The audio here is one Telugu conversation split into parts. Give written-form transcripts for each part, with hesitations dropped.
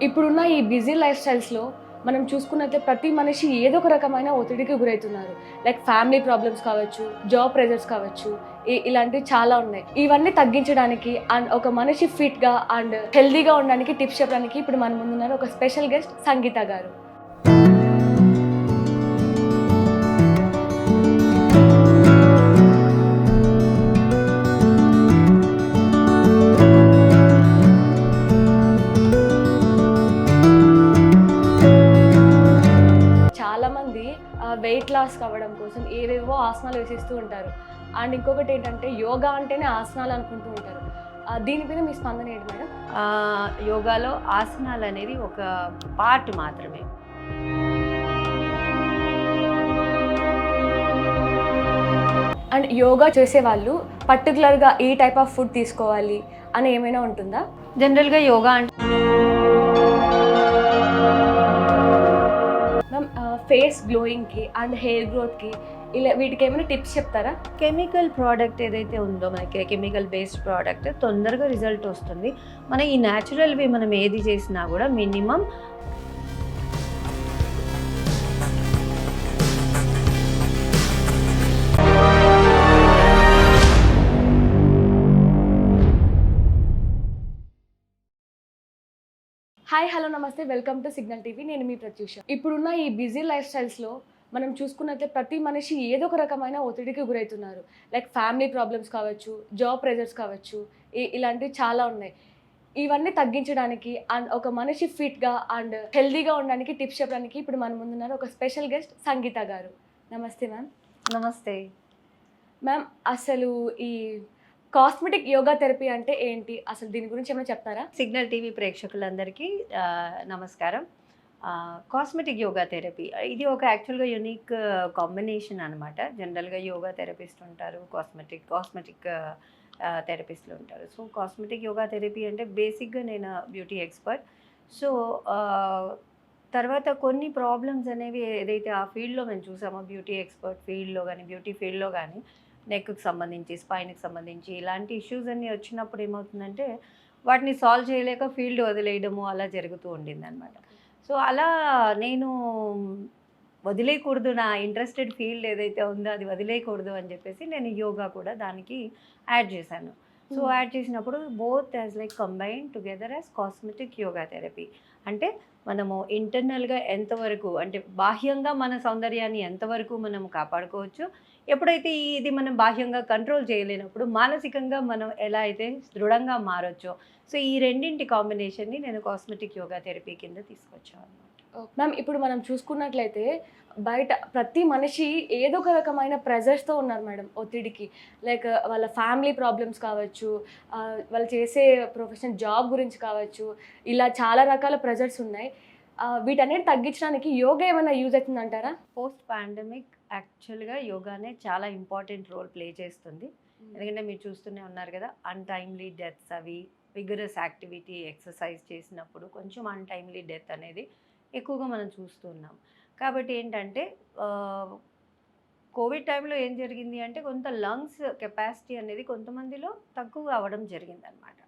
ఇప్పుడున్న ఈ బిజీ లైఫ్ స్టైల్స్‌లో మనం చూసుకున్నట్లయితే ప్రతి మనిషి ఏదో ఒక రకమైన ఒత్తిడికి గురైతున్నారు. లైక్ ఫ్యామిలీ ప్రాబ్లమ్స్ కావచ్చు, జాబ్ ప్రెషర్స్ కావచ్చు, ఇలాంటివి చాలా ఉన్నాయి. ఇవన్నీ తగ్గించడానికి అండ్ ఒక మనిషి ఫిట్‌గా అండ్ హెల్తీగా ఉండడానికి టిప్స్ చెప్పడానికి ఇప్పుడు మన ముందున్నారు ఒక స్పెషల్ గెస్ట్ సంగీత గారు. చాలామంది వెయిట్ లాస్ అవ్వడం కోసం ఏవేవో ఆసనాలు వేసేస్తూ ఉంటారు. అండ్ ఇంకొకటేంటంటే యోగా అంటేనే ఆసనాలు అనుకుంటూ ఉంటారు. దీని మీద మీ స్పందన ఏంటి మేడం? యోగాలో ఆసనాలు అనేది ఒక పార్ట్ మాత్రమే. అండ్ యోగా చేసేవాళ్ళు పర్టిక్యులర్‌గా ఈ టైప్ ఆఫ్ ఫుడ్ తీసుకోవాలి అని ఏమైనా ఉంటుందా? జనరల్‌గా యోగా అంటే మ్యామ్ ఫేస్ గ్లోయింగ్‌కి అండ్ హెయిర్ గ్రోత్‌కి ఇలా వీటికేమైనా టిప్స్ చెప్తారా? కెమికల్ ప్రోడక్ట్ ఏదైతే ఉందో మనకి కెమికల్ బేస్డ్ ప్రోడక్ట్ తొందరగా రిజల్ట్ వస్తుంది. మన ఈ న్యాచురల్‌వి మనం ఏది చేసినా కూడా మినిమమ్ హాయ్, హలో, నమస్తే. Welcome to signal TV. నేను మీ ప్రత్యూష. ఇప్పుడున్న ఈ బిజీ లైఫ్ స్టైల్స్‌లో మనం చూసుకున్నట్లయితే ప్రతి మనిషి ఏదో ఒక రకమైన ఒత్తిడికి గురైతున్నారు. లైక్ ఫ్యామిలీ ప్రాబ్లమ్స్ కావచ్చు, జాబ్ ప్రెషర్స్ కావచ్చు, ఇలాంటివి చాలా ఉన్నాయి. ఇవన్నీ తగ్గించడానికి అండ్ ఒక మనిషి ఫిట్‌గా అండ్ హెల్తీగా ఉండడానికి టిప్స్ చెప్పడానికి ఇప్పుడు మన ముందున్నారు ఒక స్పెషల్ గెస్ట్ సంగీత గారు. నమస్తే మ్యామ్. నమస్తే. మ్యామ్, అసలు ఈ కాస్మెటిక్ యోగా థెరపీ అంటే ఏంటి? అసలు దీని గురించి ఏమైనా చెప్తారా? సిగ్నల్ టీవీ ప్రేక్షకులందరికీ నమస్కారం. కాస్మెటిక్ యోగా థెరపీ ఇది ఒక యాక్చువల్‌గా యూనిక్ కాంబినేషన్ అనమాట. జనరల్‌గా యోగా థెరపిస్ట్ ఉంటారు. కాస్మెటిక్ థెరపిస్ట్‌లు ఉంటారు. సో, కాస్మెటిక్ యోగా థెరపీ అంటే బేసిక్‌గా నేను బ్యూటీ ఎక్స్‌పర్ట్. సో, తర్వాత కొన్ని ప్రాబ్లమ్స్ అనేవి ఏదైతే ఆ ఫీల్డ్‌లో మేము చూసామో బ్యూటీ ఎక్స్‌పర్ట్ ఫీల్డ్‌లో గానీ, బ్యూటీ ఫీల్డ్‌లో గానీ నెక్‌కి సంబంధించి, స్పైన్‌కి సంబంధించి ఇలాంటి ఇష్యూస్ అన్నీ వచ్చినప్పుడు ఏమవుతుందంటే, వాటిని సాల్వ్ చేయలేక ఫీల్డ్ వదిలేయడము అలా జరుగుతూ ఉండిందనమాట. సో, అలా నేను వదిలేయకూడదు, నా ఇంట్రెస్టెడ్ ఫీల్డ్ ఏదైతే ఉందో అది వదిలేయకూడదు అని చెప్పేసి నేను యోగా కూడా దానికి యాడ్ చేశాను. సో, యాడ్ చేసినప్పుడు both as like combined together as cosmetic yoga therapy. అంటే మనము ఇంటర్నల్‌గా ఎంతవరకు అంటే బాహ్యంగా మన సౌందర్యాన్ని ఎంతవరకు మనం కాపాడుకోవచ్చు, ఎప్పుడైతే ఇది మనం బాహ్యంగా కంట్రోల్ చేయలేనప్పుడు మానసికంగా మనం ఎలా అయితే దృఢంగా మారొచ్చో, సో ఈ రెండింటి కాంబినేషన్‌ని నేను కాస్మెటిక్ యోగా థెరపీ కింద తీసుకొచ్చాను. మ్యామ్, ఇప్పుడు మనం చూసుకున్నట్లయితే బయట ప్రతి మనిషి ఏదో ఒక రకమైన ప్రెజర్స్‌తో ఉన్నారు మేడం ఒత్తిడికి. లైక్ వాళ్ళ ఫ్యామిలీ ప్రాబ్లమ్స్ కావచ్చు, వాళ్ళు చేసే ప్రొఫెషనల్ జాబ్ గురించి కావచ్చు, ఇలా చాలా రకాల ప్రెజర్స్ ఉన్నాయి. వీటన్నిటిని తగ్గించడానికి యోగా ఏమైనా యూజ్ అవుతుందంటారా? పోస్ట్ పాండమిక్ యాక్చువల్‌గా యోగానే చాలా ఇంపార్టెంట్ రోల్ ప్లే చేస్తుంది. ఎందుకంటే మీరు చూస్తూనే ఉన్నారు కదా! అన్‌టైమ్‌లీ డెత్స్ అవి, విగరస్ యాక్టివిటీ ఎక్సర్సైజ్ చేసినప్పుడు కొంచెం అన్‌టైమ్‌లీ డెత్ అనేది ఎక్కువగా మనం చూస్తూ ఉన్నాం. కాబట్టి ఏంటంటే ఆహ్, కోవిడ్ టైంలో ఏం జరిగింది అంటే కొంత లంగ్స్ కెపాసిటీ అనేది కొంతమందిలో తక్కువ అవ్వడం జరిగిందనమాట.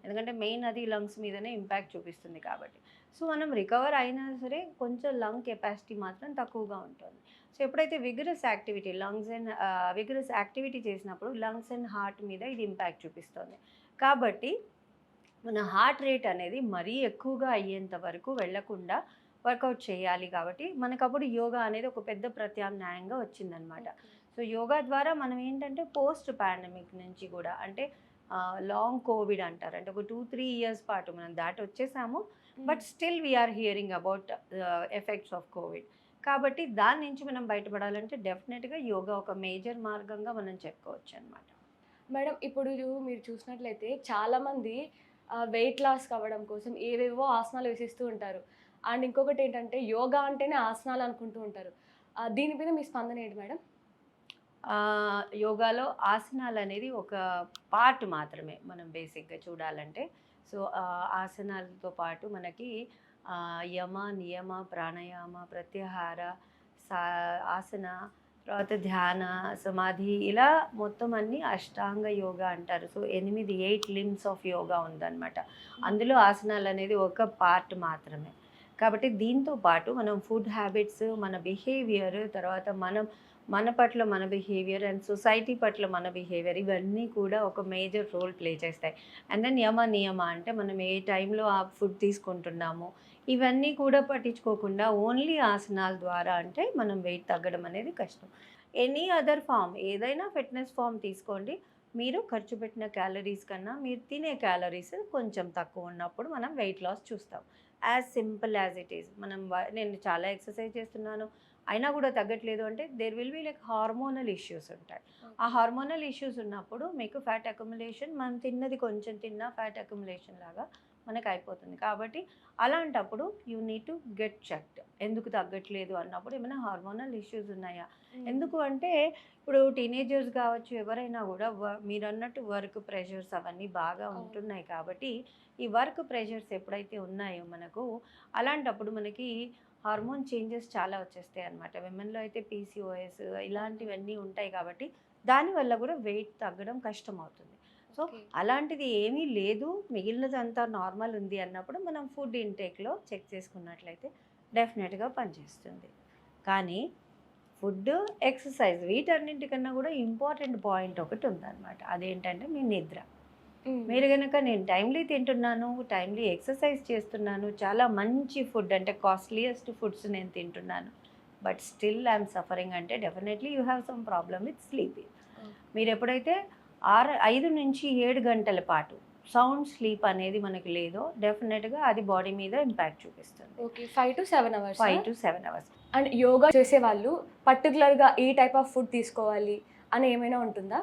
ఎందుకంటే మెయిన్ అది లంగ్స్ మీదనే ఇంపాక్ట్ చూపిస్తుంది కాబట్టి. సో, మనం రికవర్ అయినా సరే కొంచెం లంగ్ కెపాసిటీ మాత్రం తక్కువగా ఉంటుంది. సో, ఎప్పుడైతే విగరస్ యాక్టివిటీ చేసినప్పుడు లంగ్స్ అండ్ హార్ట్ మీద ఇది ఇంపాక్ట్ చూపిస్తుంది. కాబట్టి మన హార్ట్ రేట్ అనేది మరీ ఎక్కువగా అయ్యేంత వరకు వెళ్ళకుండా వర్కౌట్ చేయాలి. కాబట్టి మనకప్పుడు యోగా అనేది ఒక పెద్ద ప్రత్యామ్నాయంగా వచ్చిందనమాట. సో, యోగా ద్వారా మనం ఏంటంటే పోస్ట్ పాండమిక్ నుంచి కూడా అంటే లాంగ్ కోవిడ్ అంటారు. అంటే ఒక 2, 3 ఇయర్స్ పాటు మనం దాటొచ్చేసాము. But still we are hearing about effects of Covid. కాబట్టి దాని నుంచి మనం బయటపడాలంటే డెఫినెట్‌గా యోగా ఒక మేజర్ మార్గంగా మనం చెప్పుకోవచ్చనమాట. మేడం, ఇప్పుడు మీరు చూసినట్లయితే చాలామంది వెయిట్ లాస్ అవ్వడం కోసం ఏవేవో ఆసనాలు వేసేస్తూ ఉంటారు. అండ్ ఇంకొకటేంటంటే యోగా అంటేనే ఆసనాలు అనుకుంటూ ఉంటారు. దీని మీద మీ స్పందన ఏంటి మేడం? యోగాలో ఆసనాలనేది ఒక పార్ట్ మాత్రమే మనం బేసిక్‌గా చూడాలంటే. సో, ఆసనాలతో పాటు మనకి యమ, నియమ, ప్రాణాయామ, ప్రత్యాహార, సా ఆసన, తర్వాత ధ్యాన, సమాధి ఇలా మొత్తం అన్నీ అష్టాంగ యోగా అంటారు. సో 8 లిమ్స్ ఆఫ్ యోగా ఉందన్నమాట. అందులో ఆసనాలు అనేది ఒక పార్ట్ మాత్రమే. కాబట్టి దీంతో పాటు మనం ఫుడ్ హ్యాబిట్స్, మన బిహేవియర్, తర్వాత మన పట్ల మన బిహేవియర్ అండ్ సొసైటీ పట్ల మన బిహేవియర్ ఇవన్నీ కూడా ఒక మేజర్ రోల్ ప్లే చేస్తాయి. అండ్ దెన్ నియమ అంటే మనం ఏ టైంలో ఆ ఫుడ్ తీసుకుంటున్నాము ఇవన్నీ కూడా పట్టించుకోకుండా ఓన్లీ ఆసనాల ద్వారా అంటే మనం వెయిట్ తగ్గడం అనేది కష్టం. ఎనీ అదర్ ఫామ్ ఏదైనా ఫిట్నెస్ ఫామ్ తీసుకోండి, మీరు ఖర్చు పెట్టిన క్యాలరీస్ కన్నా మీరు తినే క్యాలరీస్ కొంచెం తక్కువ ఉన్నప్పుడు మనం వెయిట్ లాస్ చూస్తాం. As simple as it is. నేను చాలా ఎక్సర్సైజ్ చేస్తున్నాను అయినా కూడా తగ్గట్లేదు అంటే there will be like hormonal issues ఉంటాయి. ఆ హార్మోనల్ ఇష్యూస్ ఉన్నప్పుడు మీకు ఫ్యాట్ అక్యుములేషన్, మనం తిన్నది కొంచెం తిన్నా ఫ్యాట్ అక్యుములేషన్ లాగా మనకు అయిపోతుంది. కాబట్టి అలాంటప్పుడు you need to get checked. ఎందుకు తగ్గట్లేదు అన్నప్పుడు ఏమైనా హార్మోనల్ ఇష్యూస్ ఉన్నాయా? ఎందుకు అంటే ఇప్పుడు టీనేజర్స్ కావచ్చు, ఎవరైనా కూడా మీరన్నట్టు వర్క్ ప్రెషర్స్ అవన్నీ బాగా ఉంటున్నాయి. కాబట్టి ఈ వర్క్ ప్రెషర్స్ ఎప్పుడైతే ఉన్నాయో మనకు, అలాంటప్పుడు మనకి హార్మోన్ చేంజెస్ చాలా వచ్చేస్తాయి అన్నమాట. విమెన్లో అయితే పీసీఓఎస్ ఇలాంటివన్నీ ఉంటాయి కాబట్టి దానివల్ల కూడా వెయిట్ తగ్గడం కష్టమవుతుంది. సో అలాంటిది ఏమీ లేదు, మిగిలినదంతా నార్మల్ ఉంది అన్నప్పుడు మనం ఫుడ్ ఇంటేక్లో చెక్ చేసుకున్నట్లయితే డెఫినెట్గా పనిచేస్తుంది. కానీ ఫుడ్, ఎక్సర్సైజ్ వీటన్నింటికన్నా కూడా ఇంపార్టెంట్ పాయింట్ ఒకటి ఉందన్నమాట. అదేంటంటే మీ నిద్ర. మీరు కనుక నేను టైమ్లీ తింటున్నాను, టైమ్లీ ఎక్సర్సైజ్ చేస్తున్నాను, చాలా మంచి ఫుడ్ అంటే కాస్ట్లీయెస్ట్ ఫుడ్స్ నేను తింటున్నాను, బట్ స్టిల్ ఐఎమ్ సఫరింగ్ అంటే definitely you have some problem with sleeping. మీరు ఎప్పుడైతే 5 నుంచి 7 గంటల పాటు సౌండ్ స్లీప్ అనేది మనకి లేదో డెఫినెట్గా అది బాడీ మీద ఇంపాక్ట్ చూపిస్తుంది. Okay, 5 to 7 hours. 5 to 7 hours. And yoga చేసే వాళ్ళు పర్టికులర్గా ఈ టైప్ ఆఫ్ ఫుడ్ తీసుకోవాలి అని ఏమైనా ఉంటుందా?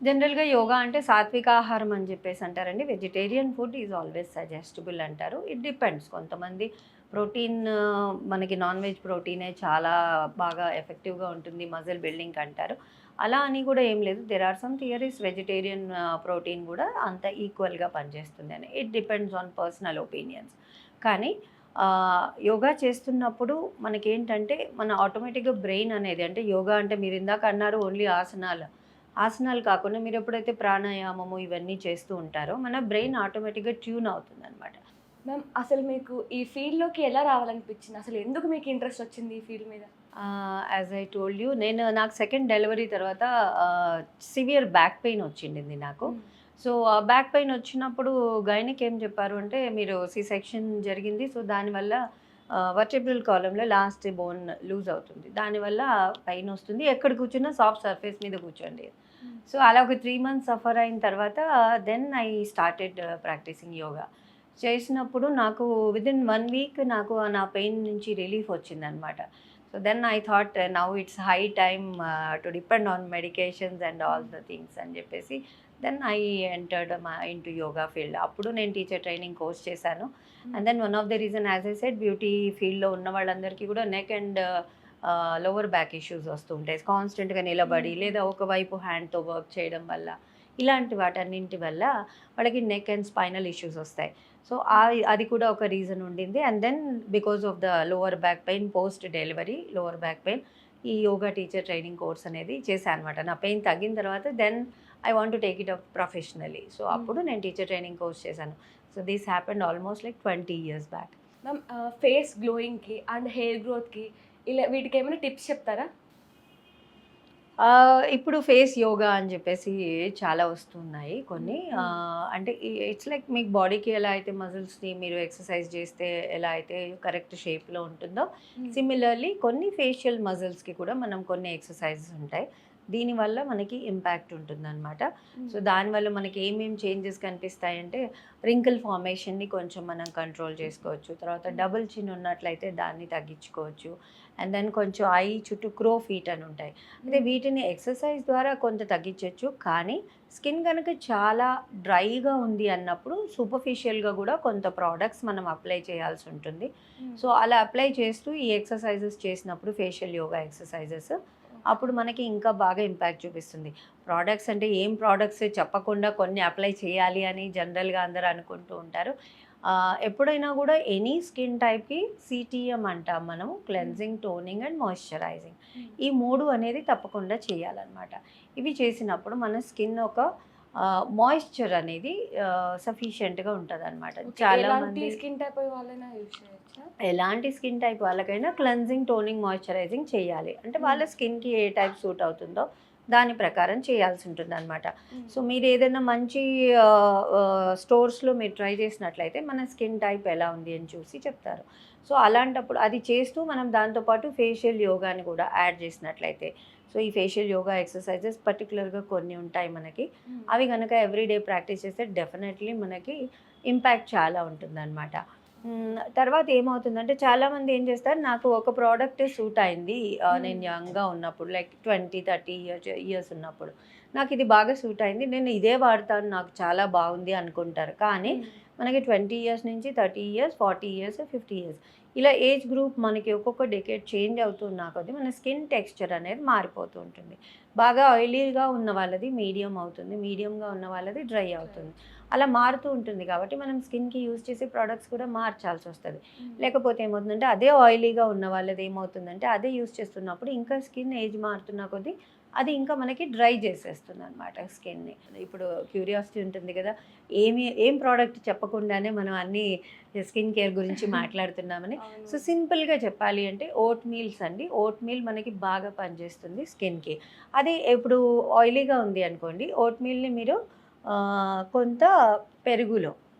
జనరల్గా యోగా అంటే సాత్విక ఆహారం అని చెప్పేసి అంటారండి. Vegetarian food is always suggestable అంటారు. It depends. కొంతమంది ప్రోటీన్, మనకి నాన్ వెజ్ ప్రోటీనే చాలా బాగా ఎఫెక్టివ్గా ఉంటుంది మజిల్ బిల్డింగ్ అంటారు. అలా అని కూడా ఏం లేదు. There are some theories vegetarian protein కూడా అంత ఈక్వల్గా పనిచేస్తుంది అని. It depends on personal opinions. కానీ యోగా చేస్తున్నప్పుడు మనకేంటంటే మన ఆటోమేటిక్గా బ్రెయిన్ అనేది, అంటే యోగా అంటే మీరు ఇందాక అన్నారు ఓన్లీ ఆసనాలు కాకుండా మీరు ఎప్పుడైతే ప్రాణాయామము ఇవన్నీ చేస్తూ ఉంటారో మన బ్రెయిన్ ఆటోమేటిక్గా ట్యూన్ అవుతుంది అనమాట. మ్యామ్, అసలు మీకు ఈ ఫీల్డ్లోకి ఎలా రావాలనిపించింది? అసలు ఎందుకు మీకు ఇంట్రెస్ట్ వచ్చింది ఈ ఫీల్డ్ మీద? యాజ్ ఐ టోల్డ్ యూ, నాకు సెకండ్ డెలివరీ తర్వాత సివియర్ బ్యాక్ పెయిన్ వచ్చిండింది నాకు. సో ఆ బ్యాక్ పెయిన్ వచ్చినప్పుడు గైనిక్ ఏం చెప్పారు అంటే మీరు సి సెక్షన్ జరిగింది, సో దానివల్ల వర్టిబ్రల్ కాలంలో లాస్ట్ బోన్ లూజ్ అవుతుంది, దానివల్ల పెయిన్ వస్తుంది, ఎక్కడ కూర్చున్నా సాఫ్ట్ సర్ఫేస్ మీద కూర్చోండి. సో అలా ఒక 3 months సఫర్ అయిన తర్వాత then I started practising yoga. చేసినప్పుడు నాకు విదిన్ 1 week నాకు నా పెయిన్ నుంచి రిలీఫ్ వచ్చిందనమాట. So then I thought now it's high time to depend on medications and all the things అని చెప్పేసి then I entered into yoga field. అప్పుడు నేను టీచర్ ట్రైనింగ్ కోర్స్ చేశాను. And then one of the reason as I said, beauty ఫీల్డ్లో ఉన్న వాళ్ళందరికీ కూడా neck and lower back issues వస్తూ ఉంటాయి. కాన్స్టెంట్గా నిలబడి లేదా ఒకవైపు హ్యాండ్తో వర్క్ చేయడం వల్ల, ఇలాంటి వాటన్నింటి వల్ల వాళ్ళకి నెక్ అండ్ స్పైనల్ ఇష్యూస్ వస్తాయి. సో అది కూడా ఒక రీజన్ ఉండింది. And then because of the lower back pain, post delivery lower back pain, ఈ యోగా టీచర్ ట్రైనింగ్ కోర్స్ అనేది చేశాను అనమాట. నా పెయిన్ తగ్గిన తర్వాత then I want to take it up professionally. So అప్పుడు నేను టీచర్ ట్రైనింగ్ కోర్స్ చేశాను. So this happened almost like 20 years back. Ma'am, face గ్లోయింగ్కి అండ్ హెయిర్ గ్రోత్కి ఇలా వీటికి ఏమైనా టిప్స్ చెప్తారా? ఇప్పుడు ఫేస్ యోగా అని చెప్పేసి చాలా వస్తున్నాయి కొన్ని. అంటే ఇట్స్ లైక్ మీకు బాడీకి ఎలా అయితే మజిల్స్ని మీరు ఎక్సర్సైజ్ చేస్తే ఎలా అయితే కరెక్ట్ షేప్లో ఉంటుందో, సిమిలర్లీ కొన్ని ఫేషియల్ మజిల్స్కి కూడా మనం కొన్ని ఎక్సర్సైజెస్ ఉంటాయి, దీనివల్ల మనకి ఇంపాక్ట్ ఉంటుందన్నమాట. సో దానివల్ల మనకి ఏమేమి చేంజెస్ కనిపిస్తాయంటే రింకిల్ ఫార్మేషన్ని కొంచెం మనం కంట్రోల్ చేసుకోవచ్చు, తర్వాత డబుల్ చిన్ ఉన్నట్లయితే దాన్ని తగ్గించుకోవచ్చు, అండ్ దెన్ కొంచెం ఐ చుట్టూ క్రో ఫీట్ అని ఉంటాయి. అంటే వీటిని ఎక్సర్సైజ్ ద్వారా కొంత తగ్గించవచ్చు. కానీ స్కిన్ కనుక చాలా డ్రైగా ఉంది అన్నప్పుడు సూపర్ఫిషియల్గా కూడా కొంత ప్రోడక్ట్స్ మనం అప్లై చేయాల్సి ఉంటుంది. సో అలా అప్లై చేస్తూ ఈ ఎక్సర్సైజెస్ చేసినప్పుడు ఫేషియల్ యోగా ఎక్సర్సైజెస్ అప్పుడు మనకి ఇంకా బాగా ఇంపాక్ట్ చూపిస్తుంది. ప్రోడక్ట్స్ అంటే ఏం ప్రోడక్ట్స్ చెప్పకుండా కొన్ని అప్లై చేయాలి అని జనరల్గా అందరూ అనుకుంటూ ఉంటారు. ఎప్పుడైనా కూడా ఎనీ స్కిన్ టైప్కి సిటిఎం అంటాం మనం, క్లెన్జింగ్, టోనింగ్ అండ్ మాయిశ్చరైజింగ్. ఈ 3 అనేది తప్పకుండా చేయాలన్నమాట. ఇవి చేసినప్పుడు మన స్కిన్ ఒక మాయిశ్చర్ అనేది సఫిషియెంట్గా ఉంటుంది అనమాట. చాలా ఎలాంటి మంది స్కిన్ టైప్ వాళ్ళైనా యూజ్ చేయొచ్చా? ఎలాంటి స్కిన్ టైప్ వాళ్ళకైనా క్లెన్జింగ్, టోనింగ్, మాయిశ్చరైజింగ్ చేయాలి. అంటే వాళ్ళ స్కిన్కి ఏ టైప్ సూట్ అవుతుందో దాని ప్రకారం చేయాల్సి ఉంటుందన్నమాట. సో మీరు ఏదైనా మంచి స్టోర్స్లో మీరు ట్రై చేసినట్లయితే మన స్కిన్ టైప్ ఎలా ఉంది అని చూసి చెప్తారు. సో అలాంటప్పుడు అది చేస్తూ మనం దాంతోపాటు ఫేషియల్ యోగాని కూడా యాడ్ చేసినట్లయితే, సో ఈ ఫేషియల్ యోగా ఎక్సర్సైజెస్ పర్టికులర్గా కొన్ని ఉంటాయి మనకి. అవి కనుక ఎవ్రీడే ప్రాక్టీస్ చేస్తే డెఫినెట్లీ మనకి ఇంపాక్ట్ చాలా ఉంటుందన్నమాట. తర్వాత ఏమవుతుందంటే చాలామంది ఏం చేస్తారు, నాకు ఒక ప్రోడక్టే సూట్ అయింది నేను యంగ్గా ఉన్నప్పుడు, లైక్ 20-30 ఇయర్స్ ఉన్నప్పుడు నాకు ఇది బాగా సూట్ అయింది, నేను ఇదే వాడతాను, నాకు చాలా బాగుంది అనుకుంటారు. కానీ మనకి 20 ఇయర్స్ నుంచి 30 ఇయర్స్, 40 ఇయర్స్, 50 ఇయర్స్ ఇలా ఏజ్ గ్రూప్ మనకి ఒక్కొక్క డెకేడ్ చేంజ్ అవుతున్నా కొద్దీ మన స్కిన్ టెక్స్చర్ అనేది మారిపోతూ ఉంటుంది. బాగా ఆయిలీగా ఉన్న వాళ్ళది మీడియం అవుతుంది, మీడియంగా ఉన్న వాళ్ళది డ్రై అవుతుంది. అలా మారుతూ ఉంటుంది కాబట్టి మనం స్కిన్కి యూజ్ చేసే ప్రోడక్ట్స్ కూడా మార్చాల్సి వస్తుంది. లేకపోతే ఏమవుతుందంటే అదే ఆయిలీగా ఉన్న వాళ్ళది ఏమవుతుందంటే అదే యూజ్ చేస్తున్నప్పుడు ఇంకా స్కిన్ ఏజ్ మారుతున్న కొద్దీ అది ఇంకా మనకి డ్రై చేసేస్తుంది అనమాట స్కిన్ని. ఇప్పుడు క్యూరియాసిటీ ఉంటుంది కదా, ఏం ప్రోడక్ట్ చెప్పకుండానే మనం అన్ని స్కిన్ కేర్ గురించి మాట్లాడుతున్నామని. సో సింపుల్గా చెప్పాలి అంటే ఓట్ మీల్స్ అండి. ఓట్ మీల్ మనకి బాగా పనిచేస్తుంది స్కిన్కి. అది ఇప్పుడు ఆయిలీగా ఉంది అనుకోండి, ఓట్ మీల్ని మీరు కొంత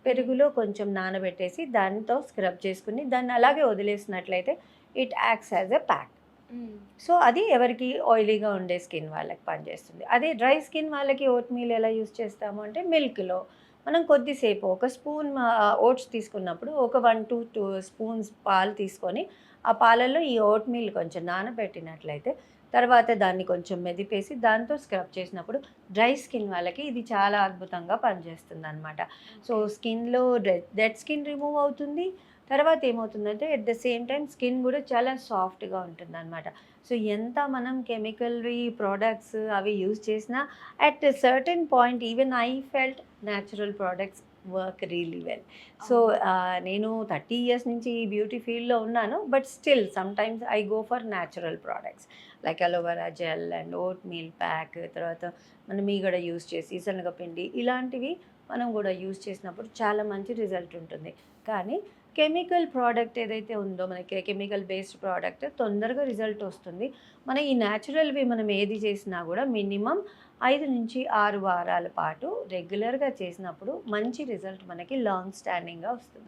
పెరుగులో కొంచెం నానబెట్టేసి దాంతో స్క్రబ్ చేసుకుని దాన్ని అలాగే వదిలేసినట్లయితే it acts as a pack. So అది ఎవరికి ఆయిలీగా ఉండే స్కిన్ వాళ్ళకి పనిచేస్తుంది. అదే డ్రై స్కిన్ వాళ్ళకి ఓట్ మీల్ ఎలా యూస్ చేస్తాము అంటే మిల్క్లో మనం కొద్దిసేపు ఒక స్పూన్ ఓట్స్ తీసుకున్నప్పుడు ఒక 1-2 స్పూన్స్ పాలు తీసుకొని ఆ పాలల్లో ఈ ఓట్ మీల్ కొంచెం నానబెట్టినట్లయితే తర్వాత దాన్ని కొంచెం మెదిపేసి దాంతో స్క్రబ్ చేసినప్పుడు డ్రై స్కిన్ వాళ్ళకి ఇది చాలా అద్భుతంగా పనిచేస్తుంది అనమాట. సో స్కిన్లో డెడ్ స్కిన్ రిమూవ్ అవుతుంది. తర్వాత ఏమవుతుందంటే at the same time skin కూడా చాలా సాఫ్ట్గా ఉంటుందన్నమాట. సో ఎంత మనం కెమికల్వి ప్రోడక్ట్స్ అవి యూజ్ చేసినా at certain point even I felt natural products work really well. So నేను 30 ఇయర్స్ నుంచి ఈ బ్యూటీ ఫీల్డ్లో ఉన్నాను, but still sometimes I go for natural products like aloe vera gel and vote meal pack, తర్వాత మనం మీగడ యూజ్ చేసి శనగపిండి ఇలాంటివి మనం కూడా యూజ్ చేసినప్పుడు చాలా మంచి రిజల్ట్ ఉంటుంది. కానీ కెమికల్ ప్రోడక్ట్ ఏదైతే ఉందో మనకి కెమికల్ బేస్డ్ ప్రోడక్ట్ తొందరగా రిజల్ట్ వస్తుంది. మన ఈ న్యాచురల్వి మనం ఏది చేసినా కూడా మినిమం 5-6 వారాల పాటు రెగ్యులర్గా చేసినప్పుడు మంచి రిజల్ట్ మనకి లాంగ్ స్టాండింగ్గా వస్తుంది.